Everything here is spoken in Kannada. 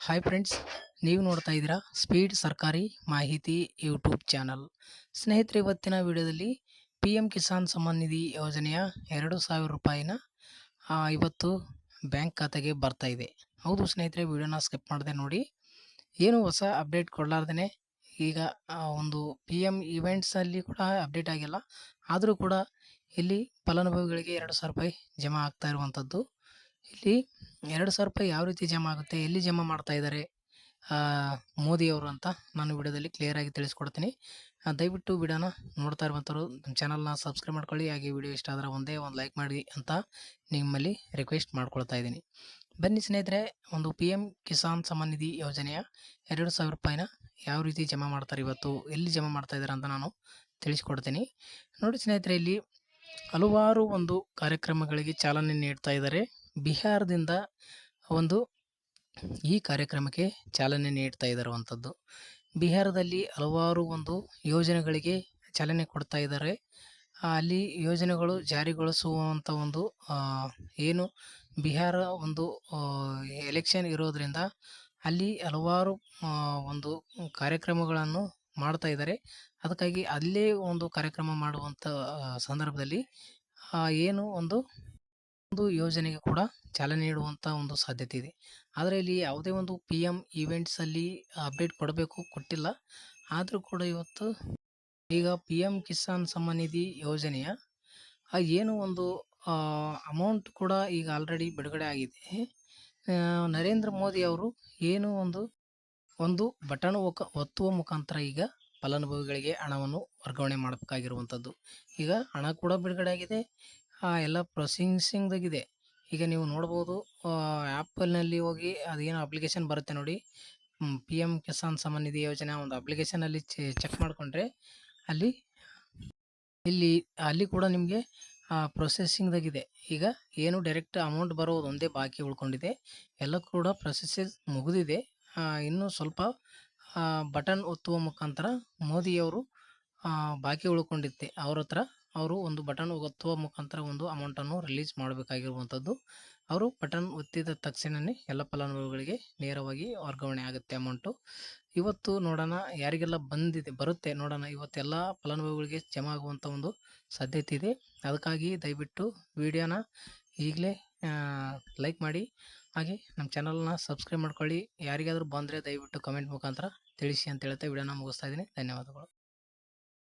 ಹಾಯ್ ಫ್ರೆಂಡ್ಸ್, ನೀವು ನೋಡ್ತಾ ಇದ್ದೀರಾ ಸ್ಪೀಡ್ ಸರ್ಕಾರಿ ಮಾಹಿತಿ ಯೂಟ್ಯೂಬ್ ಚಾನಲ್. ಸ್ನೇಹಿತರೆ, ಇವತ್ತಿನ ವಿಡಿಯೋದಲ್ಲಿ ಪಿ ಎಂ ಕಿಸಾನ್ ಸಮ್ಮಾನ್ ನಿಧಿ ಯೋಜನೆಯ 2,000 ರೂಪಾಯಿನ ಇವತ್ತು ಬ್ಯಾಂಕ್ ಖಾತೆಗೆ ಬರ್ತಾ ಇದೆ. ಹೌದು ಸ್ನೇಹಿತರೆ, ವಿಡಿಯೋನ ಸ್ಕಿಪ್ ಮಾಡದೆ ನೋಡಿ. ಏನು ಹೊಸ ಅಪ್ಡೇಟ್ ಕೊಡಲಾರ್ದೇ ಈಗ ಒಂದು ಪಿ ಎಂ ಇವೆಂಟ್ಸಲ್ಲಿ ಕೂಡ ಅಪ್ಡೇಟ್ ಆಗಿಲ್ಲ. ಆದರೂ ಕೂಡ ಇಲ್ಲಿ ಫಲಾನುಭವಿಗಳಿಗೆ 2,000 ರೂಪಾಯಿ ಜಮಾ ಆಗ್ತಾ ಇರುವಂಥದ್ದು. ಇಲ್ಲಿ 2,000 ರೂಪಾಯಿ ಯಾವ ರೀತಿ ಜಮಾ ಆಗುತ್ತೆ, ಎಲ್ಲಿ ಜಮಾ ಮಾಡ್ತಾ ಇದ್ದಾರೆ ಮೋದಿಯವರು ಅಂತ ನಾನು ವಿಡಿಯೋದಲ್ಲಿ ಕ್ಲಿಯರ್ ಆಗಿ ತಿಳಿಸ್ಕೊಡ್ತೀನಿ. ದಯವಿಟ್ಟು ವಿಡಿಯೋನ ನೋಡ್ತಾ ಇರುವಂಥವ್ರು ನಮ್ಮ ಚಾನಲ್ನ ಸಬ್ಸ್ಕ್ರೈಬ್ ಮಾಡ್ಕೊಳ್ಳಿ. ಹಾಗೆ ವಿಡಿಯೋ ಇಷ್ಟ ಆದರೆ ಒಂದೇ ಒಂದು ಲೈಕ್ ಮಾಡಿ ಅಂತ ನಿಮ್ಮಲ್ಲಿ ರಿಕ್ವೆಸ್ಟ್ ಮಾಡ್ಕೊಳ್ತಾ ಇದ್ದೀನಿ. ಬನ್ನಿ ಸ್ನೇಹಿತರೆ, ಒಂದು ಪಿ ಎಂ ಕಿಸಾನ್ ಸಮ್ಮಾನ್ ನಿಧಿ ಯೋಜನೆಯ 2,000 ರೂಪಾಯಿನ ಯಾವ ರೀತಿ ಜಮಾ ಮಾಡ್ತಾರೆ, ಇವತ್ತು ಎಲ್ಲಿ ಜಮಾ ಮಾಡ್ತಾ ಇದ್ದಾರೆ ಅಂತ ನಾನು ತಿಳಿಸ್ಕೊಡ್ತೀನಿ. ನೋಡಿ ಸ್ನೇಹಿತರೆ, ಇಲ್ಲಿ ಹಲವಾರು ಒಂದು ಕಾರ್ಯಕ್ರಮಗಳಿಗೆ ಚಾಲನೆ ನೀಡ್ತಾ ಇದ್ದಾರೆ. ಬಿಹಾರದಿಂದ ಒಂದು ಈ ಕಾರ್ಯಕ್ರಮಕ್ಕೆ ಚಾಲನೆ ನೀಡ್ತಾ ಇರುವಂಥದ್ದು. ಬಿಹಾರದಲ್ಲಿ ಹಲವಾರು ಒಂದು ಯೋಜನೆಗಳಿಗೆ ಚಾಲನೆ ಕೊಡ್ತಾ ಇದ್ದಾರೆ. ಅಲ್ಲಿ ಯೋಜನೆಗಳು ಜಾರಿಗೊಳಿಸುವಂಥ ಒಂದು ಏನು ಬಿಹಾರ ಒಂದು ಎಲೆಕ್ಷನ್ ಇರೋದ್ರಿಂದ ಅಲ್ಲಿ ಹಲವಾರು ಒಂದು ಕಾರ್ಯಕ್ರಮಗಳನ್ನು ಮಾಡ್ತಾ ಇದ್ದಾರೆ. ಅದಕ್ಕಾಗಿ ಅಲ್ಲೇ ಒಂದು ಕಾರ್ಯಕ್ರಮ ಮಾಡುವಂಥ ಸಂದರ್ಭದಲ್ಲಿ ಏನು ಒಂದು ಯೋಜನೆಗೆ ಕೂಡ ಚಾಲನೆ ನೀಡುವಂಥ ಒಂದು ಸಾಧ್ಯತೆ ಇದೆ. ಆದರೆ ಇಲ್ಲಿ ಯಾವುದೇ ಒಂದು ಪಿ ಎಂ ಇವೆಂಟ್ಸಲ್ಲಿ ಅಪ್ಡೇಟ್ ಕೊಟ್ಟಿಲ್ಲ. ಆದರೂ ಕೂಡ ಇವತ್ತು ಈಗ ಪಿ ಎಂ ಕಿಸಾನ್ ಸಮ್ಮಾನ್ ನಿಧಿ ಯೋಜನೆಯ ಏನು ಒಂದು ಅಮೌಂಟ್ ಕೂಡ ಈಗ ಆಲ್ರೆಡಿ ಬಿಡುಗಡೆ ಆಗಿದೆ. ನರೇಂದ್ರ ಮೋದಿ ಅವರು ಏನು ಒಂದು ಬಟನ್ ಒತ್ತುವ ಮುಖಾಂತರ ಈಗ ಫಲಾನುಭವಿಗಳಿಗೆ ಹಣವನ್ನು ವರ್ಗಾವಣೆ ಮಾಡಬೇಕಾಗಿರುವಂಥದ್ದು. ಈಗ ಹಣ ಕೂಡ ಬಿಡುಗಡೆ ಆಗಿದೆ, ಎಲ್ಲ ಪ್ರೊಸೆಸಿಂಗ್ದಾಗಿದೆ. ಈಗ ನೀವು ನೋಡ್ಬೋದು, ಆ್ಯಪಲ್ನಲ್ಲಿ ಹೋಗಿ ಅದೇನೋ ಅಪ್ಲಿಕೇಶನ್ ಬರುತ್ತೆ ನೋಡಿ, ಪಿ ಎಂ ಕಿಸಾನ್ ಸಮ್ಮಾನ್ ನಿಧಿ ಯೋಜನೆ ಒಂದು ಅಪ್ಲಿಕೇಶನಲ್ಲಿ ಚೆಕ್ ಮಾಡಿಕೊಂಡ್ರೆ ಅಲ್ಲಿ ಕೂಡ ನಿಮಗೆ ಪ್ರೊಸೆಸಿಂಗ್ದಾಗಿದೆ. ಈಗ ಏನು ಡೈರೆಕ್ಟ್ ಅಮೌಂಟ್ ಬರೋದು ಒಂದೇ ಬಾಕಿ ಉಳ್ಕೊಂಡಿದೆ, ಎಲ್ಲ ಕೂಡ ಪ್ರೊಸೆಸ್ ಮುಗಿದಿದೆ. ಇನ್ನೂ ಸ್ವಲ್ಪ ಬಟನ್ ಒತ್ತುವ ಮುಖಾಂತರ ಮೋದಿಯವರು ಬಾಕಿ ಉಳ್ಕೊಂಡಿತ್ತೆ ಅವ್ರ ಹತ್ರ, ಅವರು ಒಂದು ಬಟನ್ ಒತ್ತುವ ಮುಖಾಂತರ ಒಂದು ಅಮೌಂಟನ್ನು ರಿಲೀಸ್ ಮಾಡಬೇಕಾಗಿರುವಂಥದ್ದು. ಅವರು ಬಟನ್ ಒತ್ತಿದ ತಕ್ಷಣವೇ ಎಲ್ಲ ಫಲಾನುಭವಿಗಳಿಗೆ ನೇರವಾಗಿ ವರ್ಗಾವಣೆ ಆಗುತ್ತೆ ಅಮೌಂಟು. ಇವತ್ತು ನೋಡೋಣ ಯಾರಿಗೆಲ್ಲ ಬರುತ್ತೆ ನೋಡೋಣ. ಇವತ್ತೆಲ್ಲ ಫಲಾನುಭವಿಗಳಿಗೆ ಜಮಾ ಆಗುವಂಥ ಒಂದು ಸಾಧ್ಯತೆ ಇದೆ. ಅದಕ್ಕಾಗಿ ದಯವಿಟ್ಟು ವಿಡಿಯೋನ ಈಗಲೇ ಲೈಕ್ ಮಾಡಿ, ಹಾಗೆ ನಮ್ಮ ಚಾನಲ್ನ ಸಬ್ಸ್ಕ್ರೈಬ್ ಮಾಡ್ಕೊಳ್ಳಿ. ಯಾರಿಗಾದರೂ ಬಂದರೆ ದಯವಿಟ್ಟು ಕಮೆಂಟ್ ಮುಖಾಂತರ ತಿಳಿಸಿ ಅಂತ ಹೇಳ್ತಾ ವಿಡಿಯೋನ ಮುಗಿಸ್ತಾ ಇದ್ದೀನಿ. ಧನ್ಯವಾದಗಳು.